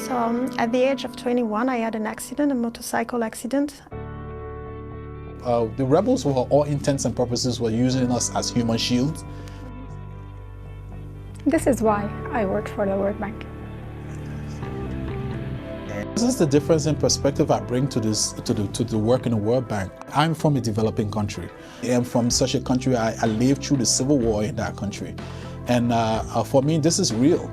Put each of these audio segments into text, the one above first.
So at the age of 21, I had an accident, a motorcycle accident. The rebels, for all intents and purposes, were using us as human shields. This is why I worked for the World Bank. This is the difference in perspective I bring to the work in the World Bank. I'm from a developing country. I'm from such a country, I lived through the civil war in that country. And for me, this is real.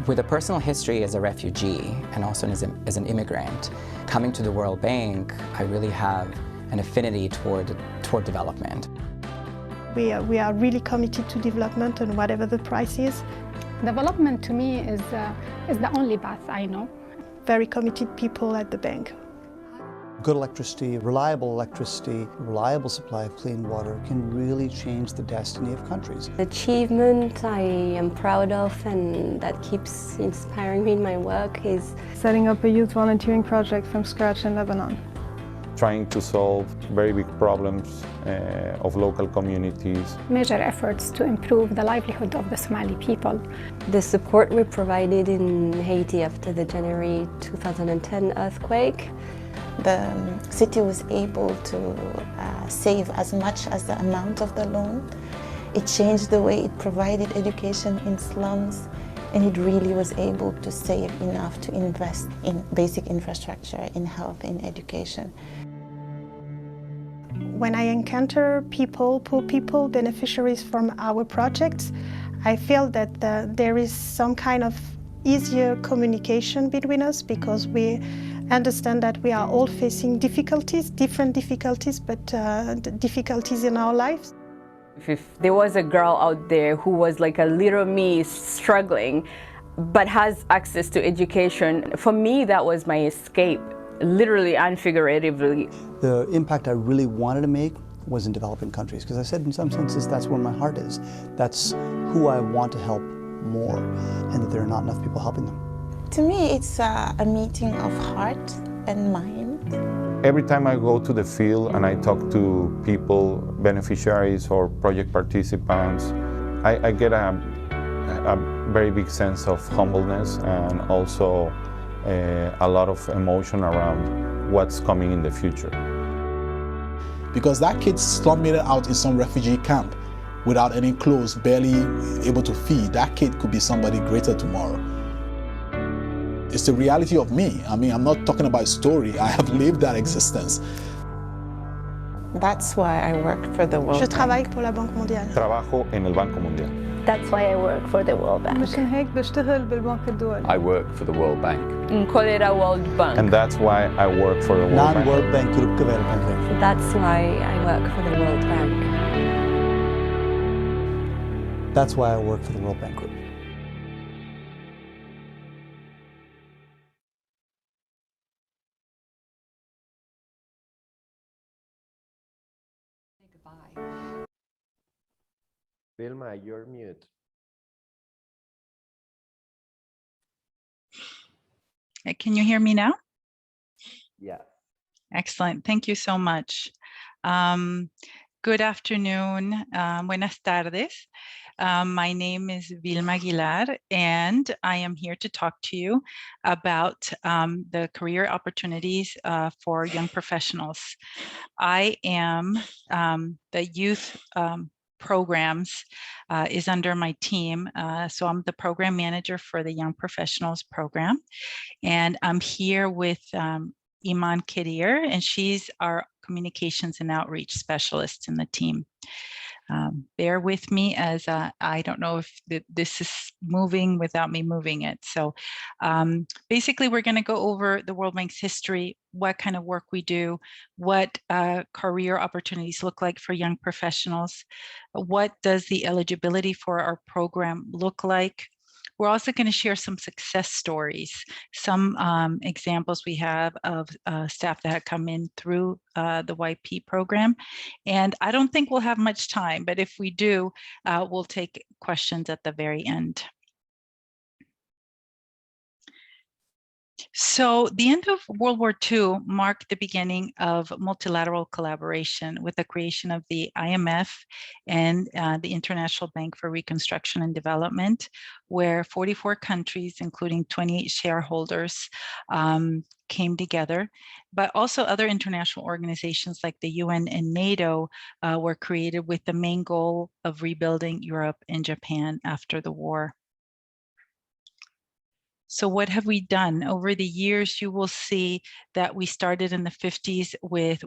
With a personal history as a refugee and also as an immigrant, coming to the World Bank, I really have an affinity toward development. We are really committed to development, and whatever the price is. Development to me is the only path I know. Very committed people at the bank. Good electricity, reliable supply of clean water can really change the destiny of countries. The achievement I am proud of and that keeps inspiring me in my work is setting up a youth volunteering project from scratch in Lebanon. Trying to solve very big problems of local communities. Major efforts to improve the livelihood of the Somali people. The support we provided in Haiti after the January 2010 earthquake. The city was able to save as much as the amount of the loan. It changed the way it provided education in slums, and it really was able to save enough to invest in basic infrastructure, in health, in education. When I encounter people, poor people, beneficiaries from our projects, I feel that there is some kind of easier communication between us, because we understand that we are all facing difficulties, different difficulties, but difficulties in our lives. If there was a girl out there who was like a little me struggling, but has access to education, for me that was my escape, literally and figuratively. The impact I really wanted to make was in developing countries, because I said in some senses that's where my heart is. That's who I want to help more, and that there are not enough people helping them. To me, it's a meeting of heart and mind. Every time I go to the field and I talk to people, beneficiaries or project participants, I get a very big sense of humbleness and also a lot of emotion around what's coming in the future. Because that kid slumped out in some refugee camp without any clothes, barely able to feed, that kid could be somebody greater tomorrow. It's the reality of me. I mean, I'm not talking about a story. I have lived that existence. That's why I work for the World Bank. Je travaille pour la Banque mondiale. Trabajo en el Banco Mundial. That's why I work for the World Bank. مشان هيك بشتغل بالبنك الدولي. I work for the World Bank. Colera World Bank. And that's why I work for the World Bank. Non-World Bank Group Development. That's why I work for the World Bank. That's why I work for the World Bank Group. Vilma, you're mute. Can you hear me now? Yeah. Excellent. Thank you so much. Good afternoon. Buenas tardes. My name is Vilma Aguilar, and I am here to talk to you about the career opportunities for young professionals. I am the youth programs is under my team. So I'm the program manager for the Young Professionals program. And I'm here with Iman Kadir, and she's our communications and outreach specialist in the team. Bear with me as I don't know if this is moving without me moving it. So basically, we're going to go over the World Bank's history, what kind of work we do, what career opportunities look like for young professionals, what does the eligibility for our program look like. We're also going to share some success stories, some examples we have of staff that have come in through the YP program. And I don't think we'll have much time, but if we do, we'll take questions at the very end. So the end of World War II marked the beginning of multilateral collaboration with the creation of the IMF and the International Bank for Reconstruction and Development, where 44 countries, including 28 shareholders, came together. But also other international organizations like the UN and NATO were created with the main goal of rebuilding Europe and Japan after the war. So what have we done? Over the years, you will see that we started in the 50s with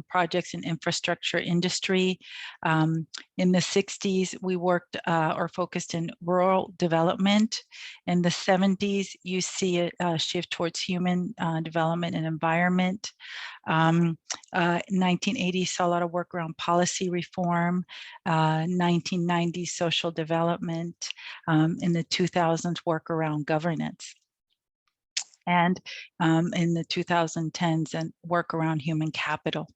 projects in infrastructure industry. In the 60s, we worked or focused in rural development. In the 70s, you see a shift towards human development and environment. 1980s saw a lot of work around policy reform, 1990s social development, in the 2000s work around governance, and in the 2010s and work around human capital.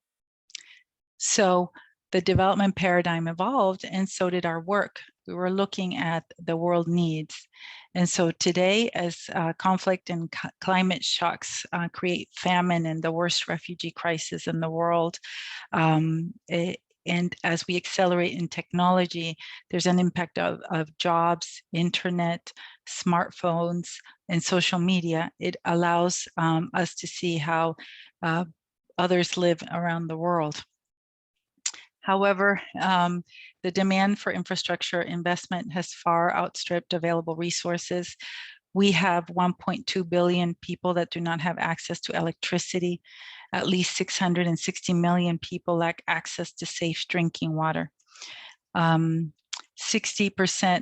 So the development paradigm evolved, and so did our work. We were looking at the world needs. And so today, as conflict and climate shocks create famine and the worst refugee crisis in the world, and as we accelerate in technology, there's an impact of jobs, internet, smartphones, and social media. It allows us to see how others live around the world. However, the demand for infrastructure investment has far outstripped available resources. We have 1.2 billion people that do not have access to electricity. At least 660 million people lack access to safe drinking water. 60%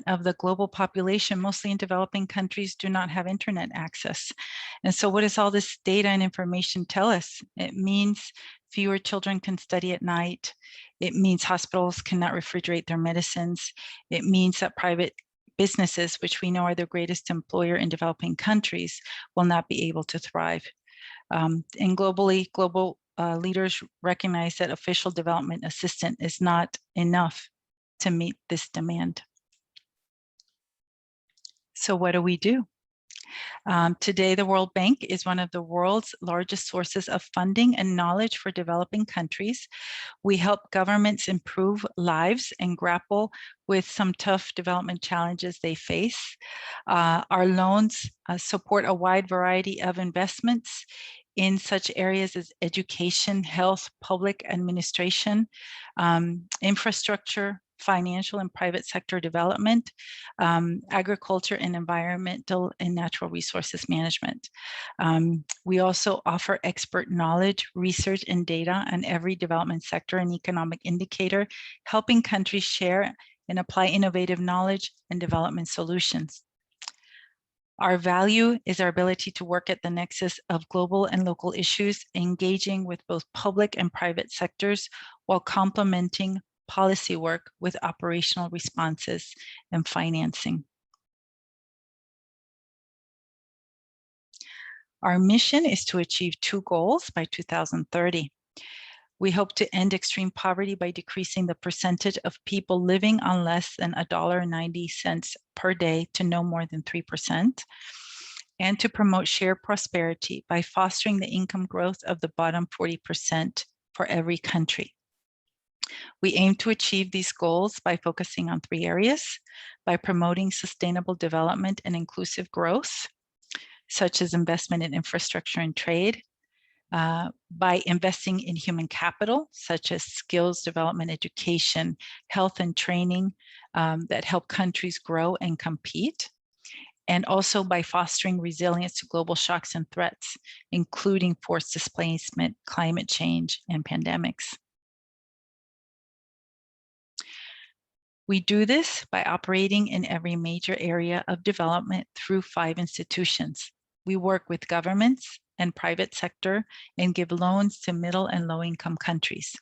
of the global population, mostly in developing countries, do not have internet access. And so what does all this data and information tell us? It means fewer children can study at night. It means hospitals cannot refrigerate their medicines. It means that private businesses, which we know are the greatest employer in developing countries, will not be able to thrive. And globally, global leaders recognize that official development assistance is not enough to meet this demand. So what do we do? Today, the World Bank is one of the world's largest sources of funding and knowledge for developing countries. We help governments improve lives and grapple with some tough development challenges they face. Our loans support a wide variety of investments in such areas as education, health, public administration, infrastructure, financial and private sector development, agriculture and environmental and natural resources management. We also offer expert knowledge, research, and data on every development sector and economic indicator, helping countries share and apply innovative knowledge and development solutions. Our value is our ability to work at the nexus of global and local issues, engaging with both public and private sectors while complementing policy work with operational responses and financing. Our mission is to achieve 2 goals by 2030. We hope to end extreme poverty by decreasing the percentage of people living on less than $1.90 per day to no more than 3%, and to promote shared prosperity by fostering the income growth of the bottom 40% for every country. We aim to achieve these goals by focusing on 3 areas: by promoting sustainable development and inclusive growth, such as investment in infrastructure and trade, by investing in human capital, such as skills development, education, health, and training that help countries grow and compete, and also by fostering resilience to global shocks and threats, including forced displacement, climate change, and pandemics. We do this by operating in every major area of development through 5 institutions. We work with governments and private sector and give loans to middle and low-income countries.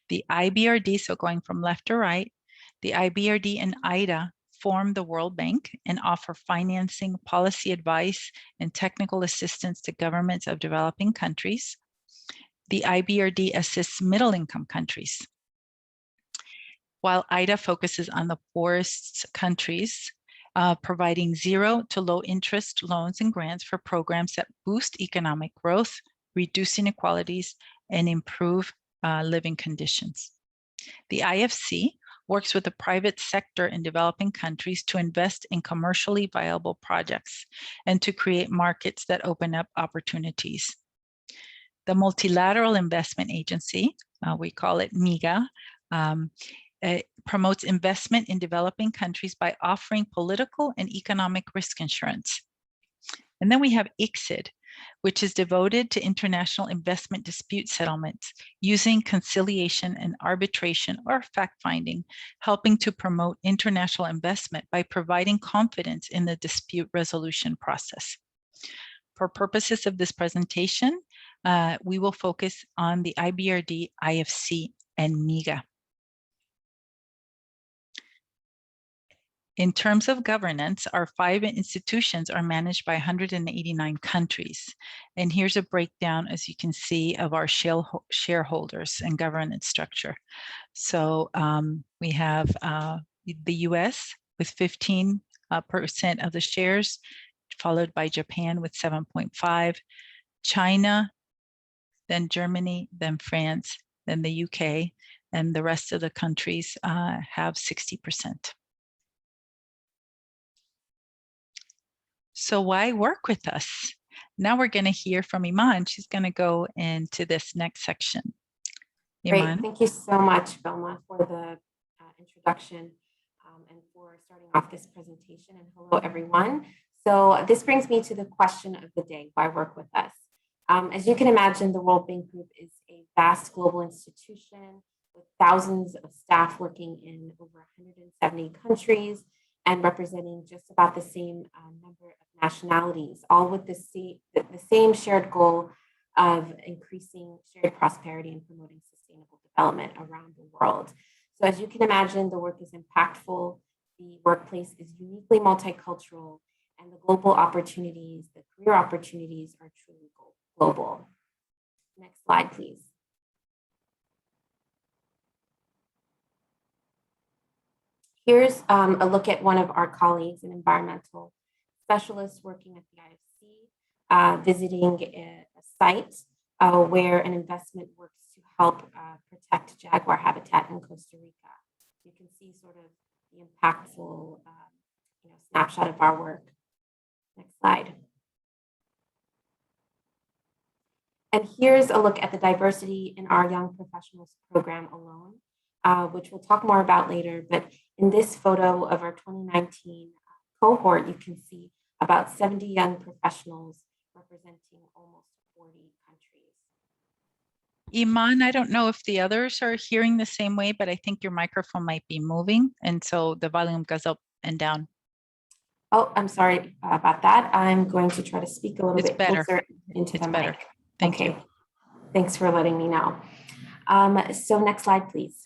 The IBRD, so going from left to right, the IBRD and IDA form the World Bank and offer financing, policy advice, and technical assistance to governments of developing countries. The IBRD assists middle-income countries, while IDA focuses on the poorest countries, providing 0 to low interest loans and grants for programs that boost economic growth, reduce inequalities, and improve living conditions. The IFC works with the private sector in developing countries to invest in commercially viable projects and to create markets that open up opportunities. The Multilateral Investment Agency, we call it MIGA, promotes investment in developing countries by offering political and economic risk insurance. And then we have ICSID, which is devoted to international investment dispute settlements using conciliation and arbitration or fact-finding, helping to promote international investment by providing confidence in the dispute resolution process. For purposes of this presentation, we will focus on the IBRD, IFC, and MIGA. In terms of governance, our 5 institutions are managed by 189 countries. And here's a breakdown, as you can see, of our shareholders and governance structure. So we have the US with 15% of the shares, followed by Japan with 7.5%, China, then Germany, then France, then the UK, and the rest of the countries have 60%. So why work with us? Now we're going to hear from Iman. She's going to go into this next section. Great. Thank you so much, Vilma, for the introduction and for starting off this presentation. And hello, everyone. So this brings me to the question of the day, why work with us? As you can imagine, the World Bank Group is a vast global institution with thousands of staff working in over 170 countries and representing just about the same number of nationalities, all with the same shared goal of increasing shared prosperity and promoting sustainable development around the world. So as you can imagine, the work is impactful, the workplace is uniquely multicultural, and the global opportunities, the career opportunities are truly global. Next slide, please. Here's a look at one of our colleagues, an environmental specialist working at the IFC, visiting a site where an investment works to help protect jaguar habitat in Costa Rica. You can see sort of the impactful snapshot of our work. Next slide. And here's a look at the diversity in our Young Professionals program alone, which we'll talk more about later. But in this photo of our 2019 cohort, you can see about 70 young professionals representing almost 40 countries. Iman, I don't know if the others are hearing the same way, but I think your microphone might be moving. And so the volume goes up and down. Oh, I'm sorry about that. I'm going to try to speak a little bit closer into the mic. Thank you. Thanks for letting me know. So next slide, please.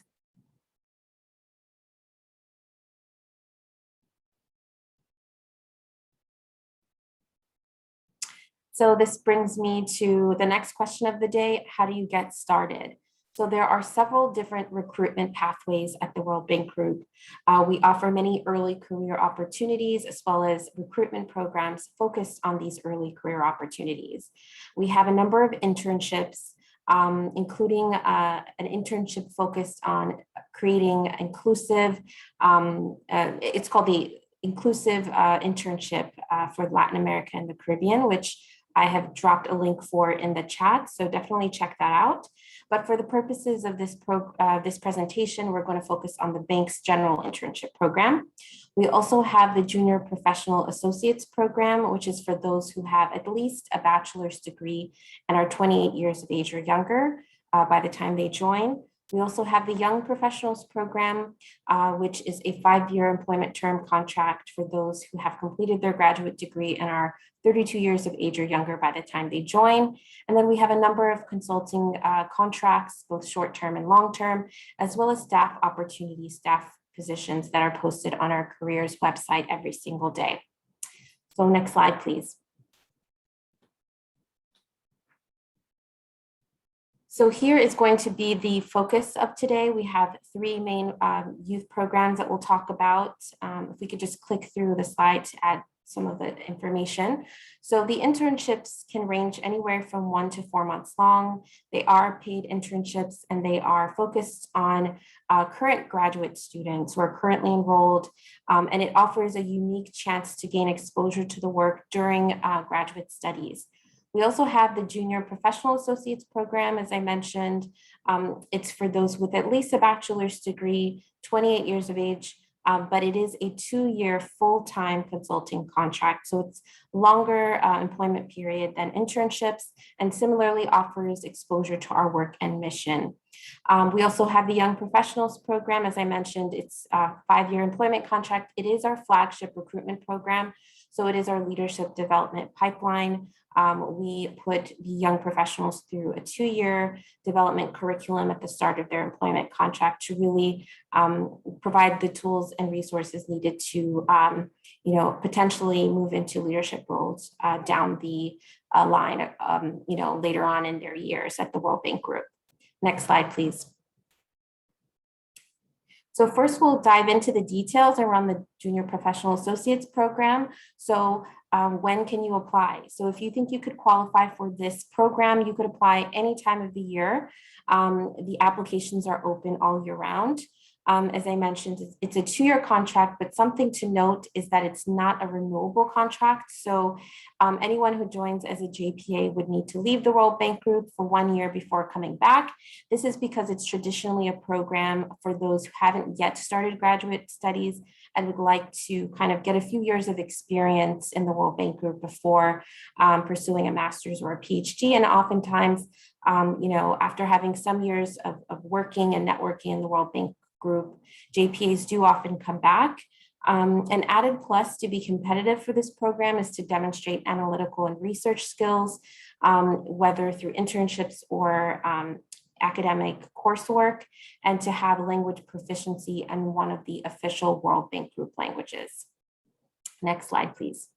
So this brings me to the next question of the day. How do you get started? So there are several different recruitment pathways at the World Bank Group. We offer many early career opportunities as well as recruitment programs focused on these early career opportunities. We have a number of internships, including an internship focused on creating inclusive, it's called the Inclusive Internship for Latin America and the Caribbean, which I have dropped a link for in the chat, so definitely check that out. But for the purposes of this presentation, we're going to focus on the bank's general internship program. We also have the Junior Professional Associates program, which is for those who have at least a bachelor's degree and are 28 years of age or younger by the time they join. We also have the Young Professionals program, which is a 5-year employment term contract for those who have completed their graduate degree and are 32 years of age or younger by the time they join. And then we have a number of consulting contracts, both short-term and long-term, as well as staff opportunities, staff positions that are posted on our careers website every single day. So next slide, please. So here is going to be the focus of today. We have three main youth programs that we'll talk about. If we could just click through the slide to add some of the information. So the internships can range anywhere from 1 to 4 months long. They are paid internships and they are focused on current graduate students who are currently enrolled, and it offers a unique chance to gain exposure to the work during graduate studies. We also have the Junior Professional Associates program, as I mentioned. It's for those with at least a bachelor's degree, 28 years of age, but it is a 2-year full-time consulting contract. So it's longer employment period than internships, and similarly offers exposure to our work and mission. We also have the Young Professionals program. As I mentioned, it's a 5-year employment contract. It is our flagship recruitment program. So it is our leadership development pipeline. We put the young professionals through a 2-year development curriculum at the start of their employment contract to really provide the tools and resources needed to potentially move into leadership roles down the line, later on in their years at the World Bank Group. Next slide, please. So first we'll dive into the details around the Junior Professional Associates program. So when can you apply? So if you think you could qualify for this program, you could apply any time of the year. The applications are open all year round. As I mentioned, it's a 2-year contract, but something to note is that it's not a renewable contract. So anyone who joins as a JPA would need to leave the World Bank Group for 1 year before coming back. This is because it's traditionally a program for those who haven't yet started graduate studies and would like to kind of get a few years of experience in the World Bank Group before pursuing a master's or a PhD. And oftentimes, after having some years of working and networking in the World Bank Group, JPAs do often come back. An added plus to be competitive for this program is to demonstrate analytical and research skills, whether through internships or academic coursework, and to have language proficiency in one of the official World Bank Group languages. Next slide, please.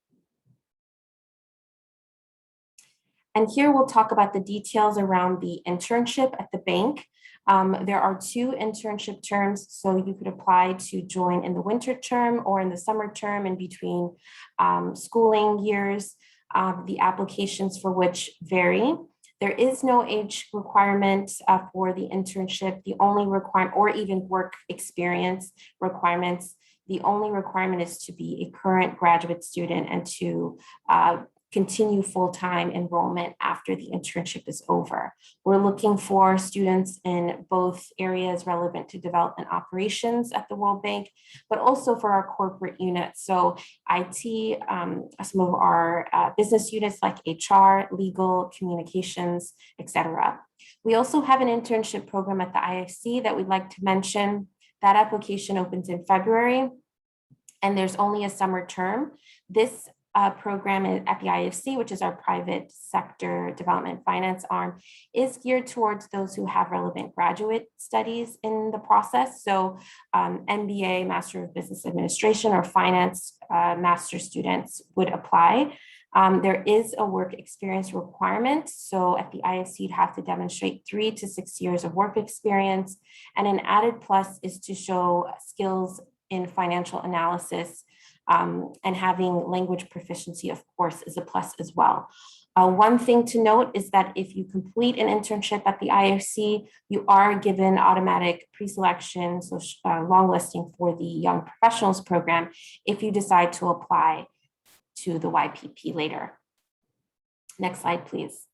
And here we'll talk about the details around the internship at the bank. There are 2 internship terms, so you could apply to join in the winter term or in the summer term in between schooling years, the applications for which vary. There is no age requirement for the internship. The only requirement, or even work experience requirements, the only requirement is to be a current graduate student and to continue full-time enrollment after the internship is over. We're looking for students in both areas relevant to development operations at the World Bank, but also for our corporate units. So IT, some of our business units like HR, legal, communications, etc. We also have an internship program at the IFC that we'd like to mention. That application opens in February, and there's only a summer term. This program at the IFC, which is our private sector development finance arm, is geared towards those who have relevant graduate studies in the process. So MBA, Master of Business Administration, or finance master students would apply. There is a work experience requirement. So at the IFC, you'd have to demonstrate 3 to 6 years of work experience. And an added plus is to show skills in financial analysis, and having language proficiency, of course, is a plus as well. One thing to note is that if you complete an internship at the IFC, you are given automatic pre-selection, so long listing for the Young Professionals program if you decide to apply to the YPP later. Next slide, please.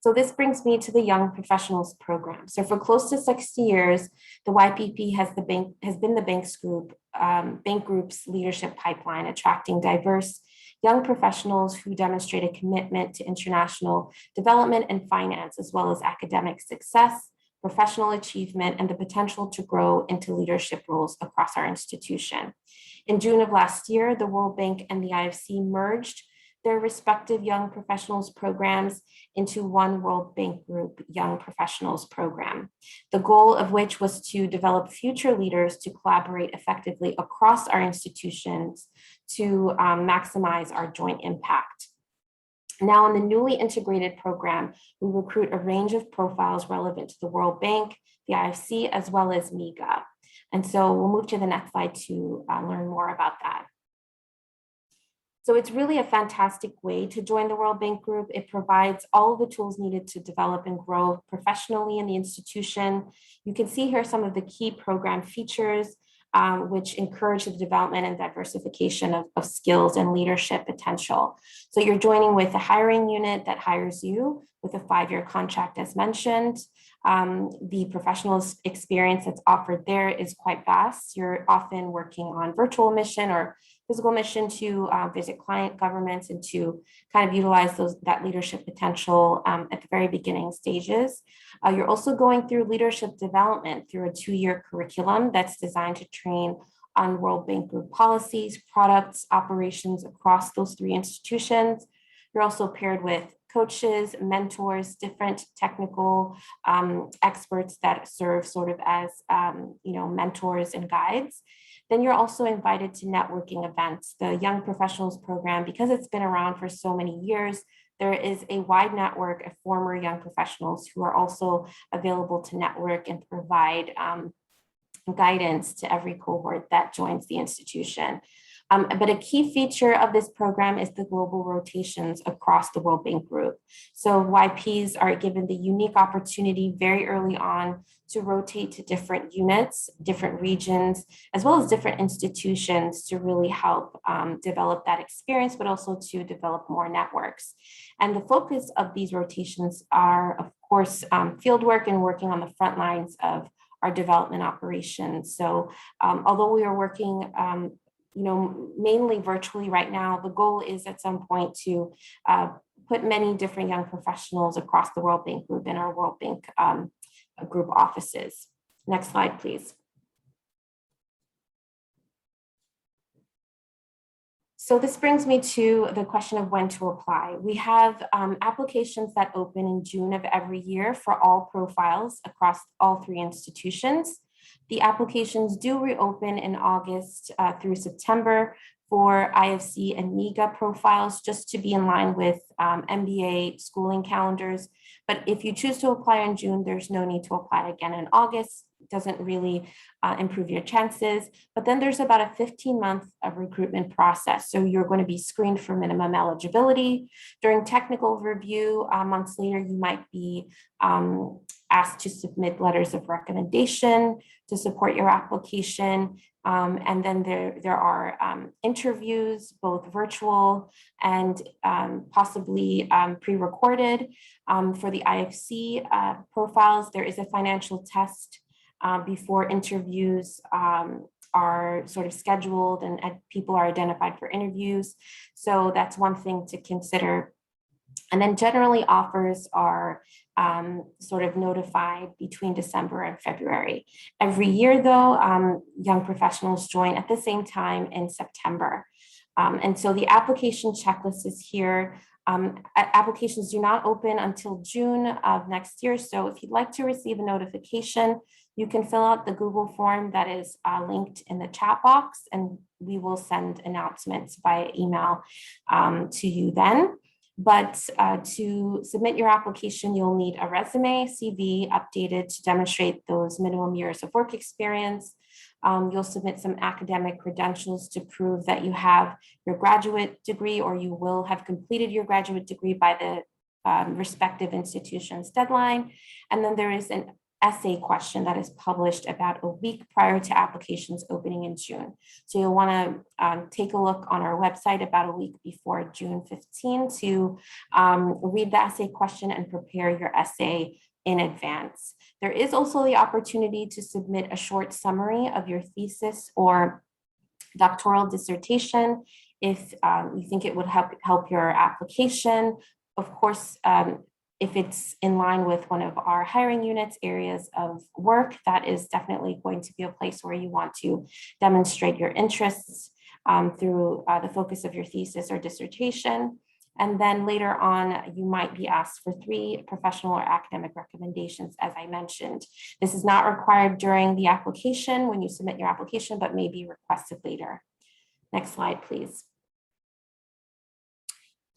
So this brings me to the Young Professionals program. So for close to 60 years, the YPP has been the bank group's leadership pipeline, attracting diverse young professionals who demonstrate a commitment to international development and finance, as well as academic success, professional achievement, and the potential to grow into leadership roles across our institution. In June of last year, the World Bank and the IFC merged their respective Young Professionals programs into one World Bank Group Young Professionals program, the goal of which was to develop future leaders to collaborate effectively across our institutions to maximize our joint impact. Now, in the newly integrated program, we recruit a range of profiles relevant to the World Bank, the IFC, as well as MIGA. And so we'll move to the next slide to learn more about that. So it's really a fantastic way to join the World Bank Group. It provides all of the tools needed to develop and grow professionally in the institution. You can see here some of the key program features, which encourage the development and diversification of skills and leadership potential. So you're joining with a hiring unit that hires you with a 5-year contract as mentioned. The professional experience that's offered there is quite vast. You're often working on virtual mission or physical mission to visit client governments and to kind of utilize that leadership potential at the very beginning stages. You're also going through leadership development through a 2-year curriculum that's designed to train on World Bank Group policies, products, operations across those 3 institutions. You're also paired with coaches, mentors, different technical experts that serve sort of as mentors and guides. Then you're also invited to networking events. The Young Professionals Program, because it's been around for so many years, there is a wide network of former young professionals who are also available to network and provide guidance to every cohort that joins the institution. But a key feature of this program is the global rotations across the World Bank Group. So YPs are given the unique opportunity very early on to rotate to different units, different regions, as well as different institutions to really help develop that experience, but also to develop more networks. And the focus of these rotations are, of course, field work and working on the front lines of our development operations. So although we are working mainly virtually right now, the goal is at some point to put many different young professionals across the World Bank Group in our World Bank Group offices. Next slide, please. So this brings me to the question of when to apply. We have applications that open in June of every year for all profiles across all 3 institutions. The applications do reopen in August through September for IFC and MIGA profiles, just to be in line with MBA schooling calendars. But if you choose to apply in June, there's no need to apply again in August. It doesn't really improve your chances. But then there's about a 15-month recruitment process. So you're going to be screened for minimum eligibility. During technical review, months later, you might be asked to submit letters of recommendation to support your application. And then there are interviews, both virtual and possibly pre-recorded. For the IFC profiles, there is a financial test before interviews are sort of scheduled and people are identified for interviews. So that's one thing to consider. And then generally offers are sort of notified between December and February. Every year though, young professionals join at the same time in September. And so the application checklist is here. Applications do not open until June of next year. So if you'd like to receive a notification, you can fill out the Google form that is linked in the chat box, and we will send announcements via email to you then. But to submit your application, you'll need a resume, CV updated to demonstrate those minimum years of work experience. You'll submit some academic credentials to prove that you have your graduate degree or you will have completed your graduate degree by the respective institution's deadline. And then there is an essay question that is published about a week prior to applications opening in June. So you'll want to take a look on our website about a week before June 15 to read the essay question and prepare your essay in advance. There is also the opportunity to submit a short summary of your thesis or doctoral dissertation if you think it would help your application. Of course, if it's in line with one of our hiring units areas of work, that is definitely going to be a place where you want to demonstrate your interests through the focus of your thesis or dissertation. And then later on, you might be asked for 3 professional or academic recommendations, as I mentioned. This is not required during the application when you submit your application, but may be requested later. Next slide, please.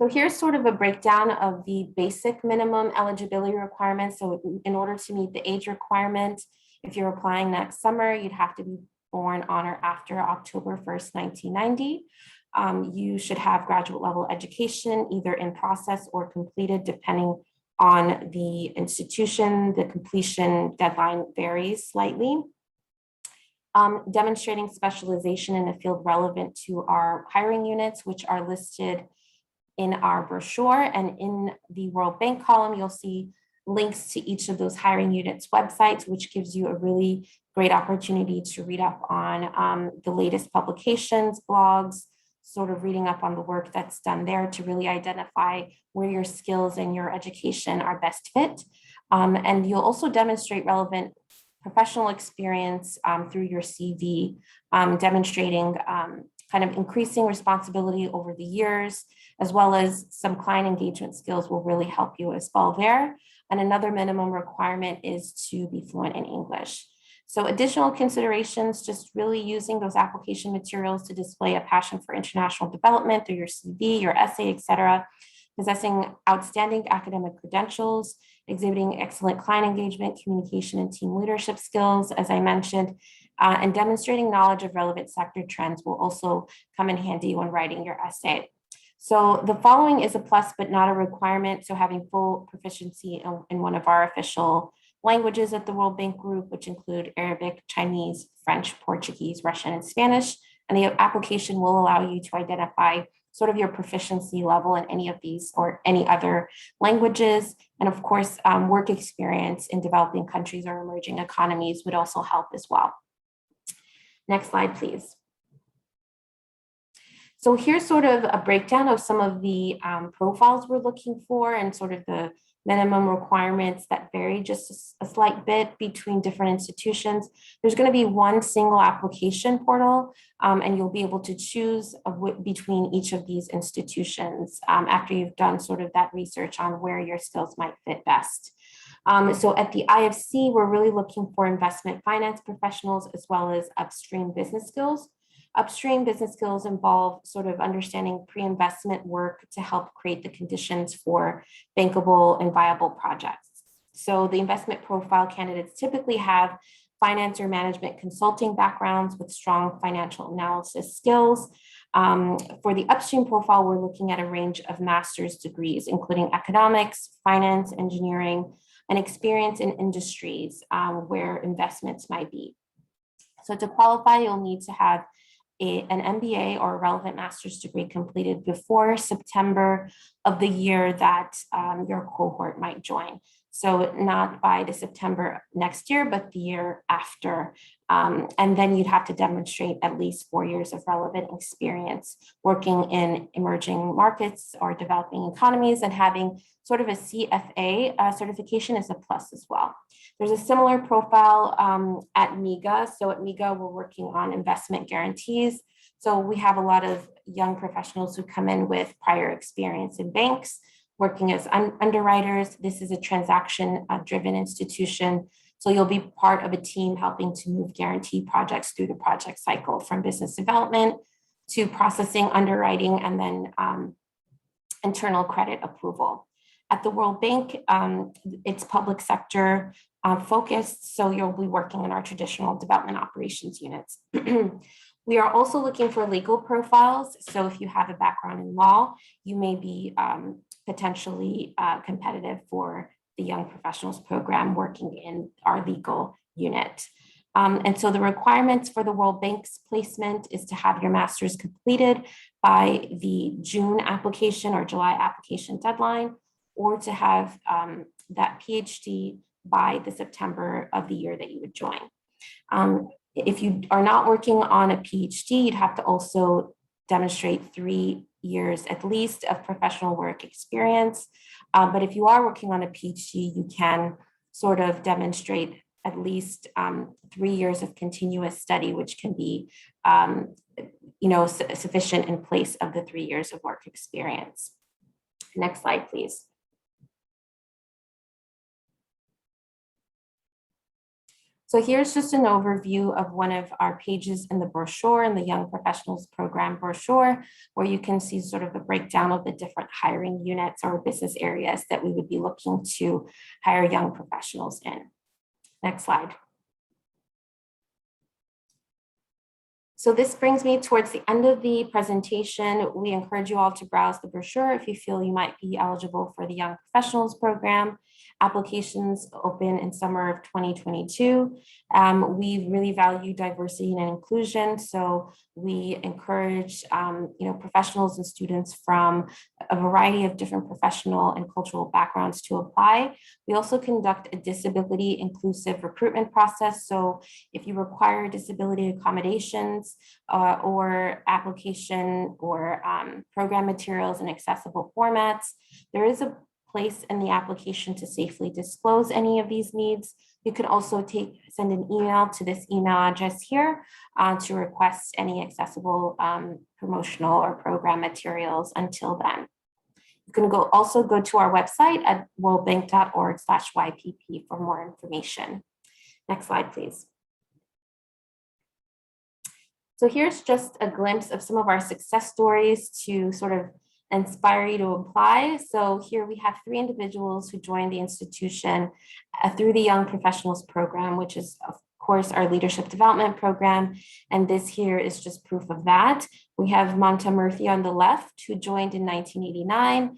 So here's sort of a breakdown of the basic minimum eligibility requirements. So in order to meet the age requirement, if you're applying next summer, you'd have to be born on or after October 1st, 1990. You should have graduate level education, either in process or completed, depending on the institution. The completion deadline varies slightly. Demonstrating specialization in a field relevant to our hiring units, which are listed in our brochure, and in the World Bank column, you'll see links to each of those hiring units websites, which gives you a really great opportunity to read up on the latest publications, blogs, sort of reading up on the work that's done there to really identify where your skills and your education are best fit. And you'll also demonstrate relevant professional experience through your CV, demonstrating kind of increasing responsibility over the years, as well as some client engagement skills will really help you as well there. And another minimum requirement is to be fluent in English. So additional considerations, just really using those application materials to display a passion for international development through your CV, your essay, etc. Possessing outstanding academic credentials, exhibiting excellent client engagement, communication, and team leadership skills, as I mentioned, and demonstrating knowledge of relevant sector trends will also come in handy when writing your essay. So the following is a plus, but not a requirement. So having full proficiency in one of our official languages at the World Bank Group, which include Arabic, Chinese, French, Portuguese, Russian, and Spanish. And the application will allow you to identify sort of your proficiency level in any of these or any other languages. And of course, work experience in developing countries or emerging economies would also help as well. Next slide, please. So here's sort of a breakdown of some of the profiles we're looking for and sort of the minimum requirements that vary just a slight bit between different institutions. There's going to be one single application portal, and you'll be able to choose between each of these institutions after you've done sort of that research on where your skills might fit best. So at the IFC, we're really looking for investment finance professionals as well as upstream business skills. Upstream business skills involve sort of understanding pre-investment work to help create the conditions for bankable and viable projects. So the investment profile candidates typically have finance or management consulting backgrounds with strong financial analysis skills. For the upstream profile, we're looking at a range of master's degrees, including economics, finance, engineering, and experience in industries where investments might be. So to qualify, you'll need to have an MBA or a relevant master's degree completed before September of the year that your cohort might join. So not by the September next year, but the year after. And then you'd have to demonstrate at least 4 years of relevant experience working in emerging markets or developing economies, and having sort of a CFA certification is a plus as well. There's a similar profile at MIGA. So at MIGA, we're working on investment guarantees. So we have a lot of young professionals who come in with prior experience in banks, working as underwriters. This is a transaction-driven institution. So you'll be part of a team helping to move guarantee projects through the project cycle, from business development to processing, underwriting, and then internal credit approval. At the World Bank, it's public sector focused, so you'll be working in our traditional development operations units. We are also looking for legal profiles. So if you have a background in law, you may be potentially competitive for the Young Professionals Program working in our legal unit. And so the requirements for the World Bank's placement is to have your master's completed by the June application or July application deadline, or to have that PhD by the September of the year that you would join. If you are not working on a PhD, you'd have to also demonstrate 3 years at least of professional work experience. But if you are working on a PhD, you can sort of demonstrate at least 3 years of continuous study, which can be sufficient in place of the 3 years of work experience. Next slide, please. So here's just an overview of one of our pages in the brochure, in the Young Professionals Program brochure, where you can see sort of a breakdown of the different hiring units or business areas that we would be looking to hire young professionals in. Next slide. So this brings me towards the end of the presentation. We encourage you all to browse the brochure if you feel you might be eligible for the Young Professionals Program. Applications open in summer of 2022. We really value diversity and inclusion, so we encourage professionals and students from a variety of different professional and cultural backgrounds to apply. We also conduct a disability inclusive recruitment process. So if you require disability accommodations or application or program materials in accessible formats, there is a place in the application to safely disclose any of these needs. You can also send an email to this email address here to request any accessible promotional or program materials until then. You can also go to our website at worldbank.org/YPP for more information. Next slide, please. So here's just a glimpse of some of our success stories to sort of inspire you to apply. So here we have 3 individuals who joined the institution through the Young Professionals Program, which is of course our leadership development program. And this here is just proof of that. We have Mamta Murthy on the left, who joined in 1989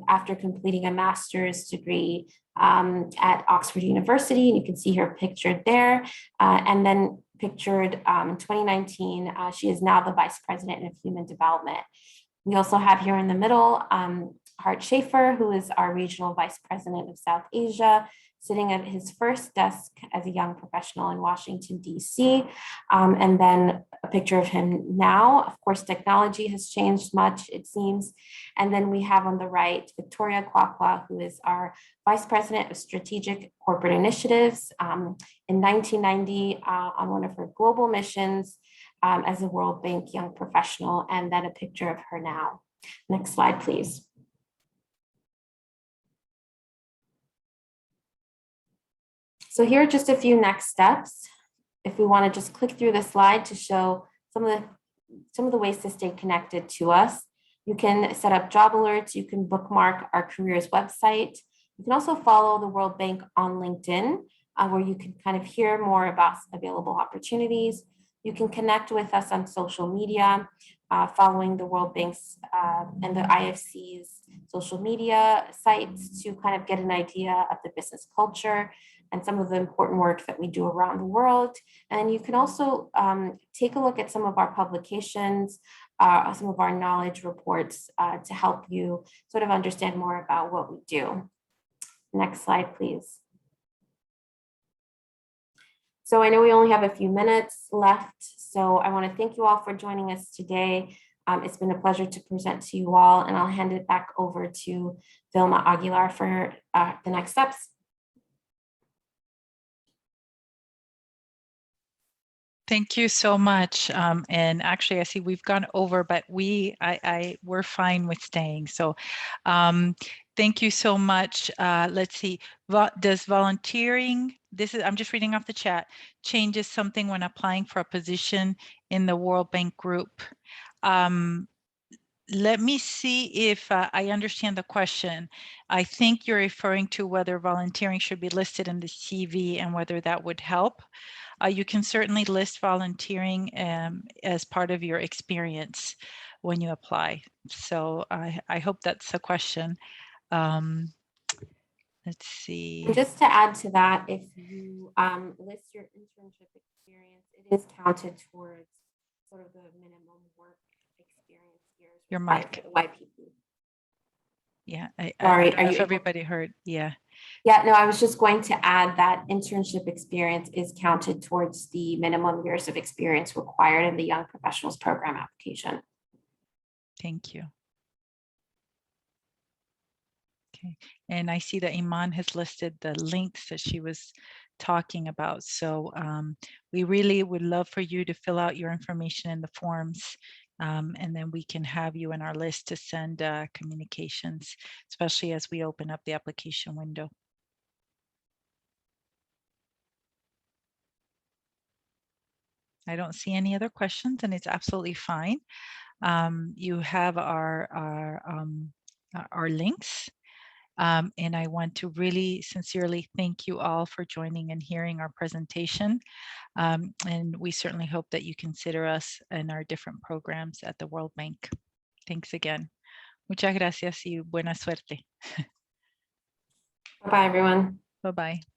after completing a master's degree at Oxford University. And you can see her pictured there. And then pictured in 2019, she is now the Vice President of Human Development. We also have here in the middle, Hart Schaefer, who is our Regional Vice President of South Asia, sitting at his first desk as a young professional in Washington, D.C. And then a picture of him now. Of course, technology has changed much, it seems. And then we have on the right, Victoria Kwakwa, who is our Vice President of Strategic Corporate Initiatives in 1990 on one of her global missions as a World Bank young professional, and then a picture of her now. Next slide, please. So here are just a few next steps. If we want to just click through the slide to show some of the ways to stay connected to us. You can set up job alerts. You can bookmark our careers website. You can also follow the World Bank on LinkedIn, where you can kind of hear more about available opportunities. You can connect with us on social media, following the World Bank's and the IFC's social media sites to kind of get an idea of the business culture and some of the important work that we do around the world. And you can also take a look at some of our publications, some of our knowledge reports to help you sort of understand more about what we do. Next slide, please. So I know we only have a few minutes left, so I want to thank you all for joining us today. It's been a pleasure to present to you all, and I'll hand it back over to Vilma Aguilar for the next steps. Thank you so much. And actually, I see we've gone over, but we're fine with staying. So thank you so much. Let's see, does volunteering, I'm just reading off the chat, changes something when applying for a position in the World Bank Group? Let me see if I understand the question. I think you're referring to whether volunteering should be listed in the CV and whether that would help. You can certainly list volunteering as part of your experience when you apply. So I hope that's a question. Let's see. And just to add to that, if you list your internship experience, it is counted towards sort of the minimum work experience years. Your mic. YPP. Yeah, Sorry, I don't know if everybody heard. Yeah. Yeah, no, I was just going to add that internship experience is counted towards the minimum years of experience required in the Young Professionals Program application. Thank you. Okay, and I see that Iman has listed the links that she was talking about. So we really would love for you to fill out your information in the forms, and then we can have you in our list to send communications, especially as we open up the application window. I don't see any other questions, and it's absolutely fine. You have our links. And I want to really sincerely thank you all for joining and hearing our presentation. And we certainly hope that you consider us in our different programs at the World Bank. Thanks again. Muchas gracias y buena suerte. Bye, everyone. Bye-bye.